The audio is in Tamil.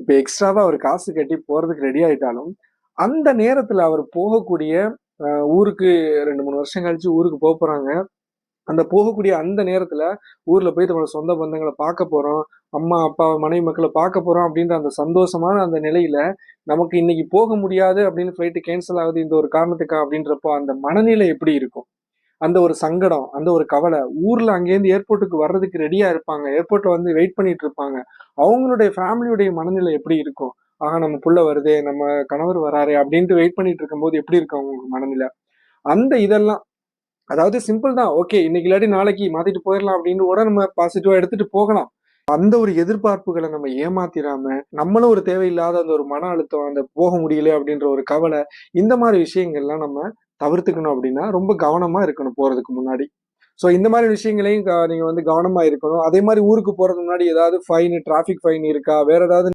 இப்ப எக்ஸ்ட்ராவா அவர் காசு கட்டி போறதுக்கு ரெடி ஆயிட்டாலும், அந்த நேரத்துல அவர் போகக்கூடிய ஊருக்கு 2, 3 வருஷம் கழிச்சு ஊருக்கு போறாங்க. அந்த போகக்கூடிய அந்த நேரத்துல, ஊர்ல போய் நம்மளோட சொந்த பந்தங்கள பார்க்க போறோம். அம்மா, அப்பா, மனைவி மக்கள பார்க்க போறோம் அப்படின்ற அந்த சந்தோஷமான அந்த நிலையில, நமக்கு இன்னைக்கு போக முடியாது அப்படின்னு ஃப்ளைட் கேன்சல் ஆகுது இந்த ஒரு காரணத்துக்கா அப்படின்றப்போ, அந்த மனநிலை எப்படி இருக்கும்? அந்த ஒரு சங்கடம், அந்த ஒரு கவலை. ஊர்ல அங்கேருந்து ஏர்போர்ட்டுக்கு வர்றதுக்கு ரெடியா இருப்பாங்க. ஏர்போர்ட்ல வந்து வெயிட் பண்ணிட்டு இருப்பாங்க. அவங்களுடைய ஃபேமிலியுடைய மனநிலை எப்படி இருக்கும்? ஆஹா நம்ம புள்ள வருதே, நம்ம கணவர் வராரே அப்படின்ட்டு வெயிட் பண்ணிட்டு இருக்கும்போது எப்படி இருக்கும் அவங்க மனநிலை? அந்த இதெல்லாம் அதாவது சிம்பிள் தான். ஓகே இன்னைக்கு இல்லாட்டி நாளைக்கு மாத்திட்டு போயிரலாம் அப்படின்னு கூட நம்ம பாசிட்டிவா எடுத்துட்டு போகலாம். அந்த ஒரு எதிர்பார்ப்புகள நம்ம ஏமாத்திராம, நம்மளும் ஒரு தேவையில்லாத அந்த ஒரு மன அழுத்தம், அந்த போக முடியல அப்படின்ற ஒரு கவலை, இந்த மாரி விஷயங்கள்லாம் நம்ம தவிர்த்துக்கணும் அப்படின்னா, ரொம்ப கவனமா இருக்கணும் போறதுக்கு முன்னாடி. ஸோ இந்த மாரி விஷயங்களையும் நீங்க வந்து கவனமா இருக்கணும். அதே மாரி ஊருக்கு போறதுக்கு முன்னாடி ஏதாவது ஃபைன், டிராஃபிக் ஃபைன் இருக்கா? வேற ஏதாவது